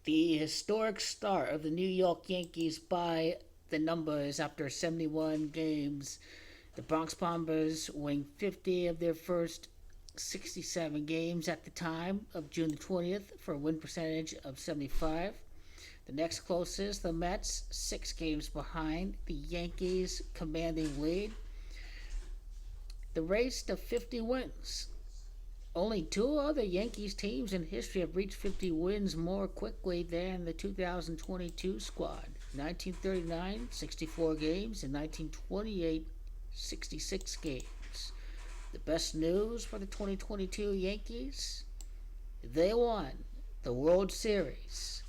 The historic start of the New York Yankees by the numbers after 71 games. The Bronx Bombers win 50 of their first 67 games at the time of June the 20th for a win percentage of 75. The next closest, the Mets, 6 games behind. The Yankees commanding lead. The race to 50 wins. Only 2 other Yankees teams in history have reached 50 wins more quickly than the 2022 squad. 1939, 64 games, and 1928, 66 games. The best news for the 2022 Yankees? They won the World Series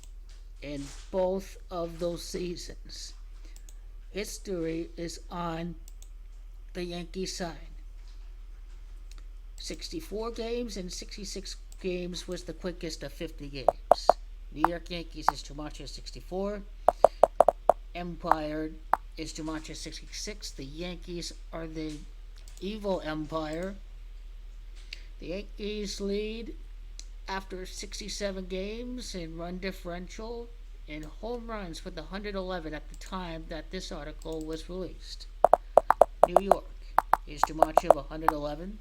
in both of those seasons. History is on the Yankees side. 64 games and 66 games was the quickest of 50 games. New York Yankees is too much as 64. Empire is too much as 66. The Yankees are the evil Empire. The Yankees lead after 67 games in run differential and home runs with 111 at the time that this article was released. New York is too much of 111.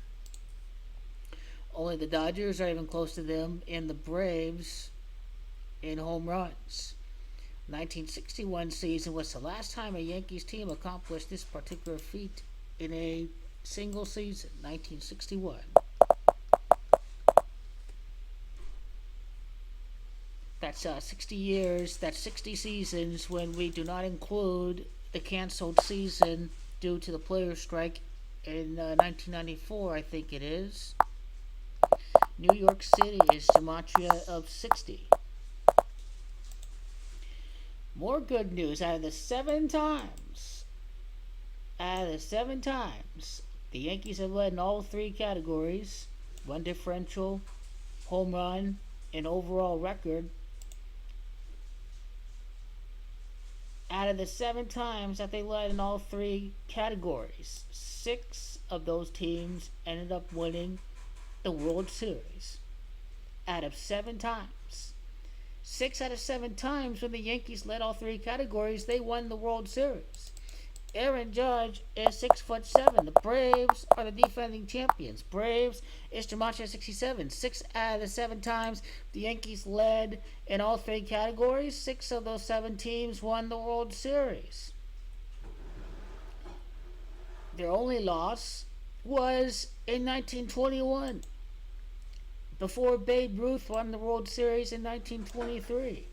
Only the Dodgers are even close to them, and the Braves in home runs. 1961 season was the last time a Yankees team accomplished this particular feat in a single season. 1961. That's 60 years. That's 60 seasons when we do not include the canceled season due to the players' strike in 1994, I think it is. New York City is gematria of 60. More good news. Out of the 7 times, the Yankees have led in all 3 categories: run differential, home run, and overall record. Out of the 7 times that they led in all 3 categories, 6 of those teams ended up winning the World Series. Out of 7 times. 6 out of 7 times when the Yankees led all 3 categories, they won the World Series. Aaron Judge is 6'7". The Braves are the defending champions. Braves is gematria 67. 6 out of the 7 times the Yankees led in all 3 categories, 6 of those 7 teams won the World Series. Their only loss was in 1921, before Babe Ruth won the World Series in 1923.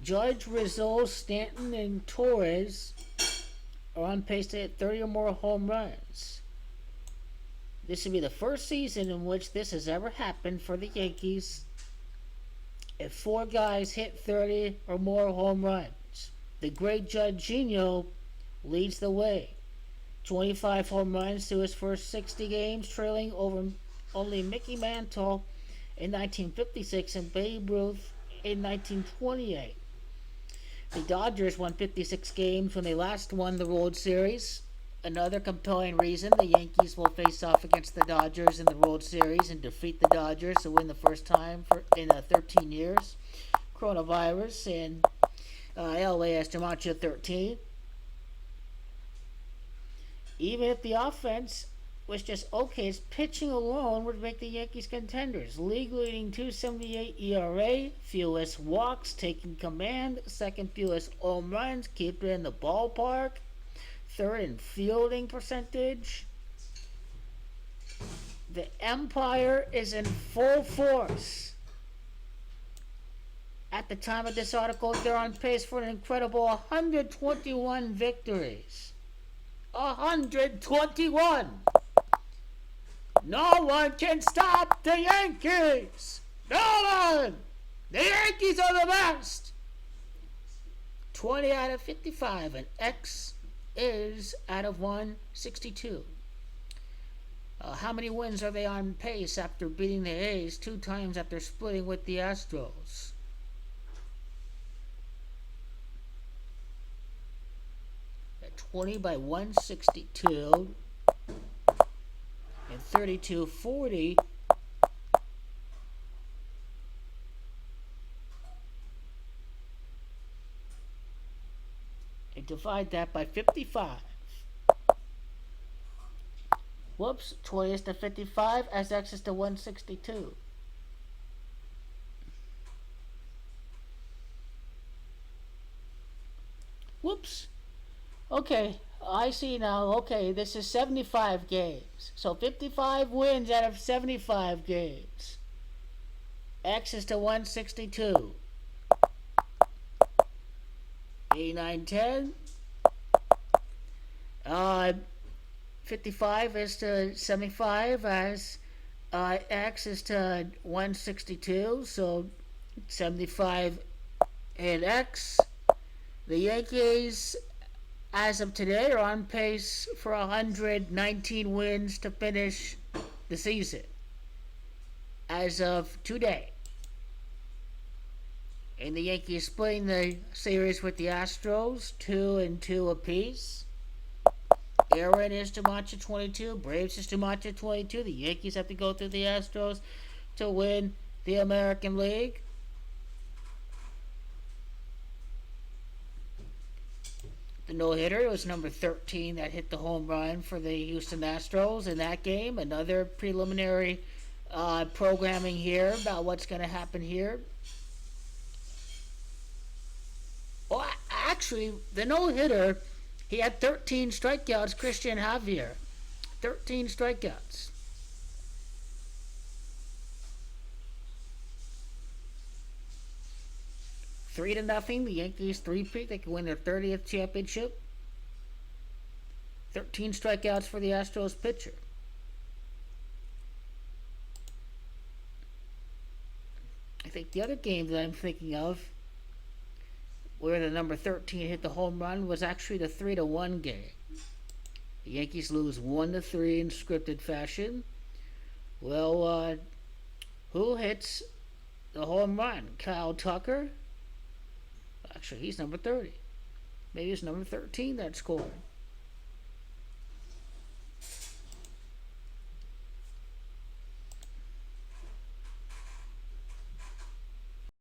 Judge, Rizzo, Stanton, and Torres are on pace to hit 30 or more home runs. This would be the first season in which this has ever happened for the Yankees. If 4 guys hit 30 or more home runs, the great Judge Gino leads the way. 25 home runs to his first 60 games, trailing over only Mickey Mantle in 1956 and Babe Ruth in 1928. The Dodgers won 56 games when they last won the World Series. Another compelling reason the Yankees will face off against the Dodgers in the World Series and defeat the Dodgers to win the first time in 13 years. Coronavirus in LA has gematria 13. Even if the offense was just okay, its pitching alone would make the Yankees contenders. League leading 2.78 ERA, fewest walks, taking command, second fewest home runs, keep it in the ballpark, third in fielding percentage. The Empire is in full force. At the time of this article, they're on pace for an incredible 121 victories. 121! No one can stop the Yankees! No one! The Yankees are the best! 20 out of 55, and X is out of 162. How many wins are they on pace after beating the A's 2 times after splitting with the Astros? At 20 by 162 and 32-40. and divide that by 55. Whoops, 20 is to 55 as x is to 162. Whoops. Okay, I see now. Okay, this is 75 games. So 55 wins out of 75 games. X is to 162. 8910. 55 is to 75 as X is to 162. So 75 and X. The Yankees, as of today, are on pace for 119 wins to finish the season. As of today. And the Yankees splitting the series with the Astros, 2-2 apiece. Aaron is to match 22. Braves is to match 22. The Yankees have to go through the Astros to win the American League. The no-hitter was number 13 that hit the home run for the Houston Astros in that game. Another preliminary programming here about what's going to happen here. Well, actually, the no-hitter, he had 13 strikeouts, Christian Javier. 13 strikeouts. Three to nothing. The Yankees three-peat. They can win their 30th championship. 13 strikeouts for the Astros pitcher. I think the other game that I'm thinking of, where the number 13 hit the home run, was actually the 3-1 game. The Yankees lose 1-3 in scripted fashion. Well, who hits the home run? Kyle Tucker? Actually, he's number 30. Maybe it's number 13 that scored.